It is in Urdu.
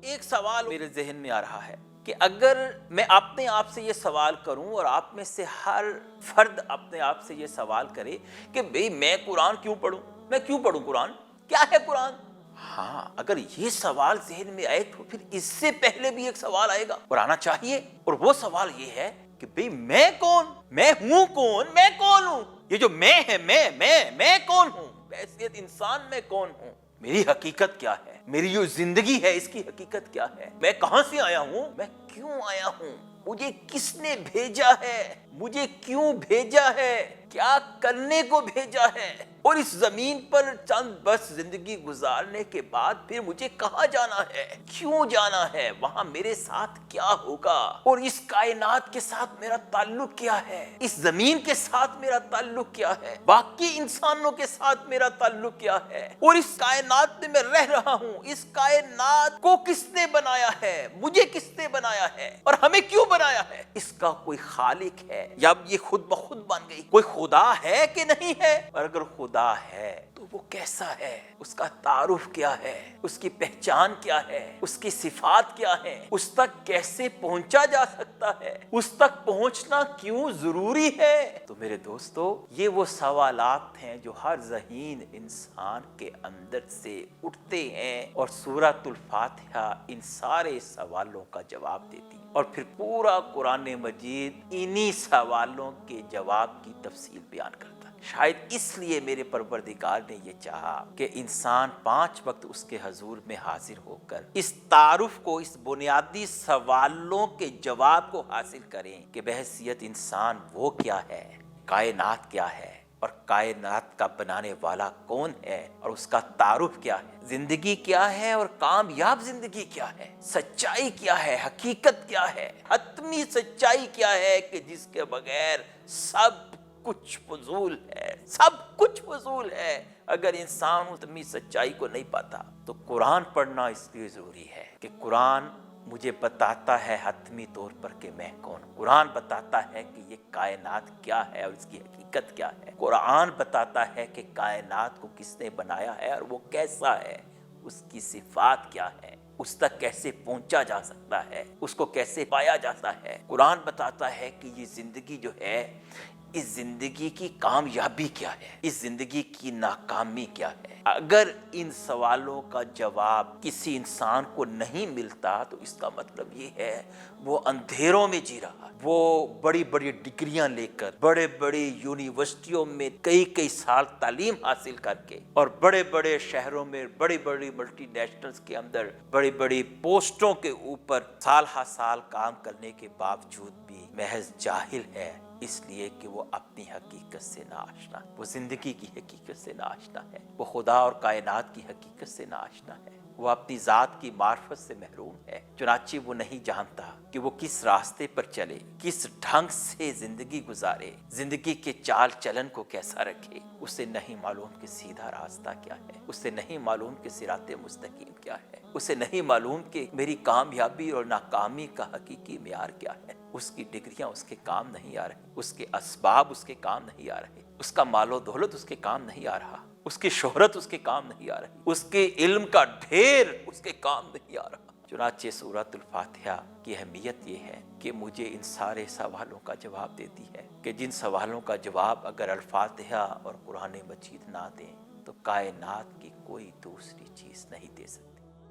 ایک سوال میرے ذہن میں آ رہا ہے کہ اگر میں اپنے آپ سے یہ سوال کروں اور آپ میں سے ہر فرد اپنے آپ سے یہ سوال کرے کہ بھئی میں قرآن کیوں پڑھوں، میں کیوں پڑھوں قرآن، کیا ہے قرآن؟ ہاں، اگر یہ سوال ذہن میں آئے تو پھر اس سے پہلے بھی ایک سوال آئے گا اور آنا چاہیے، اور وہ سوال یہ ہے کہ بھئی میں کون، میں ہوں کون، میں کون ہوں؟ یہ جو میں ہے، میں کون ہوں؟ بحیثیت انسان میں کون ہوں؟ میری حقیقت کیا ہے؟ میری جو زندگی ہے اس کی حقیقت کیا ہے؟ میں کہاں سے آیا ہوں؟ میں کیوں آیا ہوں؟ مجھے کس نے بھیجا ہے؟ مجھے کیوں بھیجا ہے؟ کیا کرنے کو بھیجا ہے؟ اور اس زمین پر چند بس زندگی گزارنے کے بعد پھر مجھے کہاں جانا ہے؟ کیوں جانا ہے؟ وہاں میرے ساتھ کیا ہوگا؟ اور اس کائنات کے ساتھ میرا تعلق کیا ہے؟ اس زمین کے ساتھ میرا تعلق کیا ہے؟ باقی انسانوں کے ساتھ میرا تعلق کیا ہے؟ اور اس کائنات میں میں رہ رہا ہوں، اس کائنات کو کس نے بنایا ہے؟ مجھے کس نے بنایا ہے؟ اور ہمیں کیوں بنایا ہے؟ اس کا کوئی خالق ہے یا یہ خود بخود بن گئی؟ کوئی خدا ہے کہ نہیں ہے؟ اور اگر خدا ہے تو وہ کیسا ہے؟ اس کا تعارف کیا ہے؟ اس کی پہچان کیا ہے؟ اس کی صفات کیا ہے؟ اس تک کیسے پہنچا جا سکتا ہے؟ اس تک پہنچنا کیوں ضروری ہے؟ تو میرے دوستو، یہ وہ سوالات ہیں جو ہر ذہین انسان کے اندر سے اٹھتے ہیں، اور سورۃ الفاتحہ ان سارے سوالوں کا جواب دیتی ہے، اور پھر پورا قرآن مجید انہی سوالوں کے جواب کی تفصیل بیان کرتا ہے۔ شاید اس لیے میرے پروردگار نے یہ چاہا کہ انسان 5 وقت اس کے حضور میں حاضر ہو کر اس تعارف کو، اس بنیادی سوالوں کے جواب کو حاصل کریں کہ بحیثیت انسان وہ کیا ہے، کائنات کیا ہے، اور کائنات کا بنانے والا کون ہے، اور اس کا تعارف کیا ہے، زندگی کیا ہے، اور کامیاب زندگی کیا ہے، سچائی کیا ہے، حقیقت کیا ہے، حتمی سچائی کیا ہے کہ جس کے بغیر سب کچھ فضول ہے، سب کچھ فضول ہے۔ اگر انسان حتمی سچائی کو نہیں پاتا تو قرآن پڑھنا اس لیے ضروری ہے کہ قرآن مجھے بتاتا ہے حتمی طور پر کہ میں کون ہوں۔ قرآن بتاتا ہے کہ یہ کائنات کیا ہے اور اس کی حقیقت کیا ہے۔ قرآن بتاتا ہے کہ کائنات کو کس نے بنایا ہے اور وہ کیسا ہے، اس کی صفات کیا ہے، اس تک کیسے پہنچا جا سکتا ہے، اس کو کیسے پایا جاتا ہے۔ قرآن بتاتا ہے کہ یہ زندگی جو ہے، اس زندگی کی کامیابی کیا ہے، اس زندگی کی ناکامی کیا ہے۔ اگر ان سوالوں کا جواب کسی انسان کو نہیں ملتا تو اس کا مطلب یہ ہے وہ اندھیروں میں جی رہا ہے۔ وہ بڑی بڑی ڈگریاں لے کر، بڑے بڑے یونیورسٹیوں میں کئی سال تعلیم حاصل کر کے، اور بڑے بڑے شہروں میں بڑی بڑی ملٹی نیشنلز کے اندر بڑی بڑی پوسٹوں کے اوپر سال ہر سال کام کرنے کے باوجود بھی محض جاہل ہے، اس لیے کہ وہ اپنی حقیقت سے ناآشنا ہے، وہ زندگی کی حقیقت سے ناآشنا ہے، وہ خدا اور کائنات کی حقیقت سے ناآشنا ہے، وہ اپنی ذات کی معرفت سے محروم ہے۔ چنانچہ وہ نہیں جانتا کہ وہ کس راستے پر چلے، کس ڈھنگ سے زندگی گزارے، زندگی کے چال چلن کو کیسا رکھے۔ اسے نہیں معلوم کہ سیدھا راستہ کیا ہے، اسے نہیں معلوم کہ صراط مستقیم کیا ہے، اسے نہیں معلوم کہ میری کامیابی اور ناکامی کا حقیقی معیار کیا ہے۔ اس کی ڈگریاں اس کے کام نہیں آ رہی، اس کے اسباب اس کے کام نہیں آ رہے، اس کا مال و دولت اس کے کام نہیں آ رہا، اس کی شہرت اس کے کام نہیں آ رہی، اس کے علم کا ڈھیر اس کے کام نہیں آ رہا۔ چنانچہ سورۃ الفاتحہ کی اہمیت یہ ہے کہ مجھے ان سارے سوالوں کا جواب دیتی ہے کہ جن سوالوں کا جواب اگر الفاتحہ اور قرآن مجید نہ دیں تو کائنات کی کوئی دوسری چیز نہیں دے سکتی۔